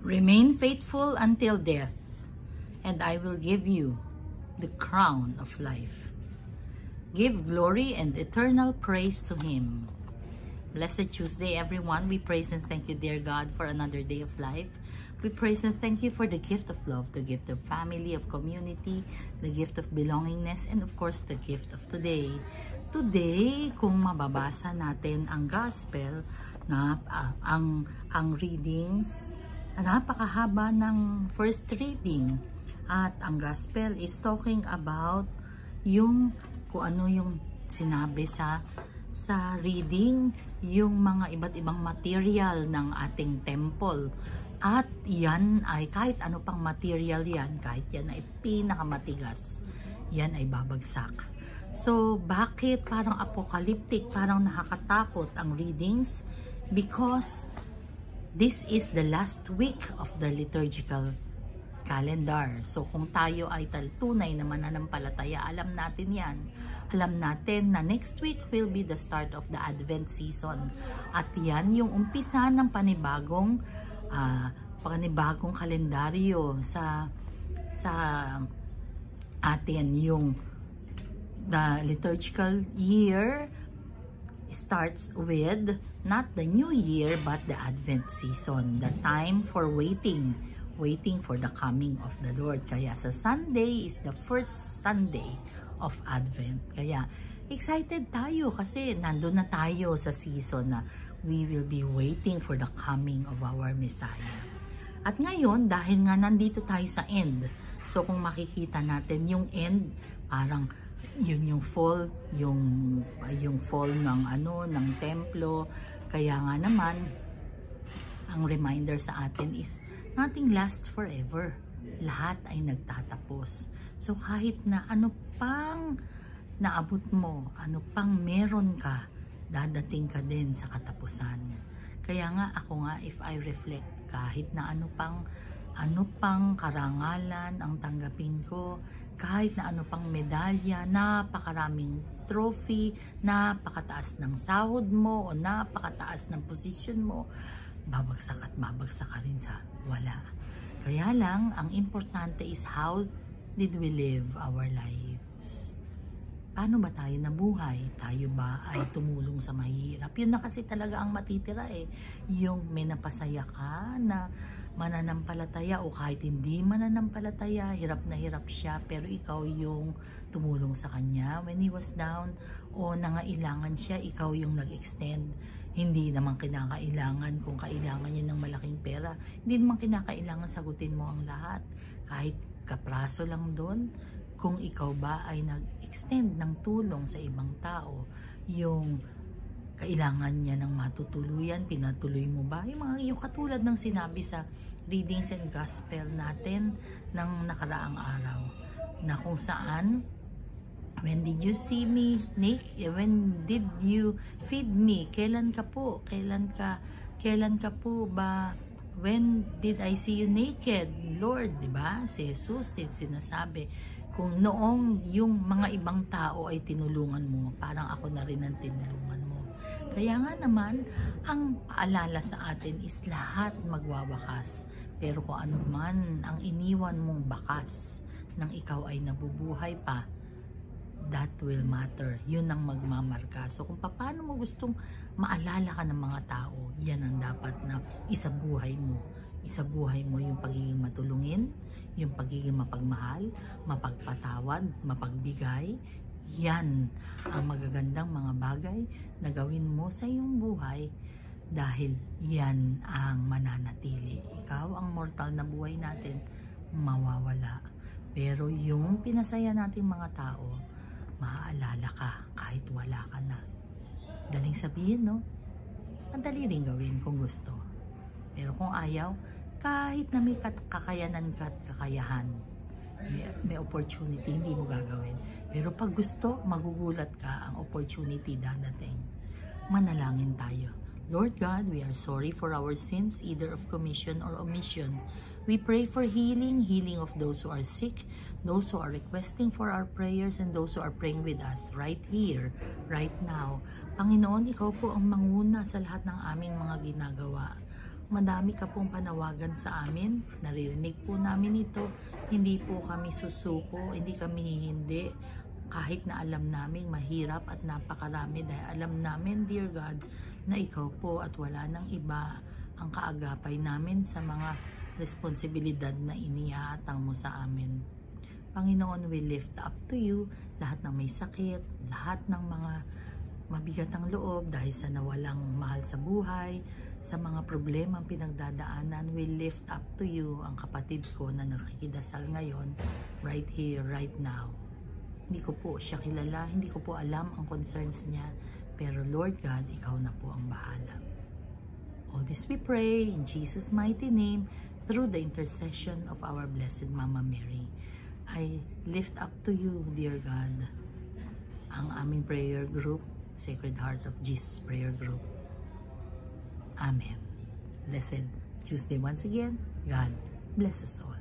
Remain faithful until death, and I will give you the crown of life. Give glory and eternal praise to Him. Blessed Tuesday, everyone. We praise and thank you, dear God, for another day of life. We praise and thank you for the gift of love, the gift of family, of community, the gift of belongingness, and of course, the gift of today. Today, kung mababasa natin ang gospel, na ang readings, napakahaba ng first reading. At ang gospel is talking about yung kung ano yung sinabi sa reading, yung mga iba't ibang material ng ating temple. At yan ay kahit ano pang material yan, kahit yan ay pinakamatigas, yan ay babagsak. So, bakit parang apocalyptic, parang nakakatakot ang readings? Because this is the last week of the liturgical calendar. So, kung tayo ay tunay na mananampalataya, alam natin yan. Alam natin na next week will be the start of the Advent season. At yan yung umpisa ng panibagong kalendaryo sa atin. Yung the liturgical year starts with not the new year but the Advent season, the time for waiting for the coming of the Lord. Kaya sa Sunday is the first Sunday of Advent. Kaya excited tayo kasi nandun na tayo sa season na we will be waiting for the coming of our Messiah. At ngayon, dahil nga nandito tayo sa end, so kung makikita natin yung end, parang yun yung fall, yung fall ng templo. Kaya nga naman, ang reminder sa atin is nothing lasts forever. Lahat ay nagtatapos. So kahit na ano pang naabot mo, ano pang meron ka, dadating ka din sa katapusan. Kaya nga ako nga, if I reflect, kahit na ano pang karangalan ang tanggapin ko, kahit na ano pang medalya, napakaraming trophy, napakataas ng sahod mo o napakataas ng posisyon mo, babagsak at babagsak ka rin sa wala. Kaya lang, ang importante is how did we live our lives? Paano ba tayo nabuhay? Tayo ba ay tumulong sa mahirap? Yun na kasi talaga ang matitira eh. Yung may napasaya ka na mananampalataya o kahit hindi mananampalataya, hirap na hirap siya, pero ikaw yung tumulong sa kanya when he was down o nangailangan siya, ikaw yung nag-extend. Hindi naman kinakailangan kung kailangan niya ng malaking pera, hindi naman kinakailangan sagutin mo ang lahat. Kahit kapraso lang doon, kung ikaw ba ay nag-extend ng tulong sa ibang tao, yung kailangan niya ng matutuluyan, pinatuloy mo ba? Yung katulad ng sinabi sa readings and gospel natin ng nakaraang araw, na kung saan, when did you see me naked? When did you feed me? Kailan ka po ba? When did I see you naked? Lord, di ba? Si Jesus din sinasabi, kung noong yung mga ibang tao ay tinulungan mo, parang ako na rin ang tinulungan mo. Kaya nga naman, ang paalala sa atin is lahat magwawakas. Pero kung ano man ang iniwan mong bakas nang ikaw ay nabubuhay pa, that will matter. Yun ang magmamarka. So kung paano mo gustong maalala ka ng mga tao, yan ang dapat na isabuhay mo. Isabuhay mo yung pagiging matulungin, yung pagiging mapagmahal, mapagpatawad, mapagbigay. Yan ang magagandang mga bagay na gawin mo sa iyong buhay dahil yan ang mananatili. Ikaw, ang mortal na buhay natin, mawawala. Pero yung pinasaya nating mga tao, maaalala ka kahit wala ka na. Daling sabihin, no? Madali rin gawin kung gusto. Pero kung ayaw, kahit na may kakayanan ka at kakayahan, may opportunity, hindi mo gagawin. Pero pag gusto, magugulat ka, ang opportunity dadating. Manalangin tayo. Lord God, we are sorry for our sins, either of commission or omission. We pray for healing of those who are sick, those who are requesting for our prayers, and those who are praying with us right here, right now. Panginoon, ikaw po ang manguna sa lahat ng aming mga ginagawa. Madami ka pong panawagan sa amin. Naririnig po namin ito. Hindi po kami susuko, hindi kami hihindi. Kahit na alam namin mahirap at napakarami, dahil alam namin, dear God, na ikaw po at wala nang iba ang kaagapay namin sa mga responsibilidad na iniatang mo sa amin. Panginoon, we lift up to you lahat ng may sakit, lahat ng mga mabigat ang loob dahil sa nawalang mahal sa buhay, sa mga problema ang pinagdadaanan. We lift up to you ang kapatid ko na nakikidasal ngayon, right here, right now. Hindi ko po siya kilala, hindi ko po alam ang concerns niya, pero Lord God, ikaw na po ang bahala. All this we pray in Jesus' mighty name, through the intercession of our Blessed Mama Mary. I lift up to you, dear God, ang aming prayer group, Sacred Heart of Jesus Prayer Group. Amen. Blessed Tuesday once again. God bless us all.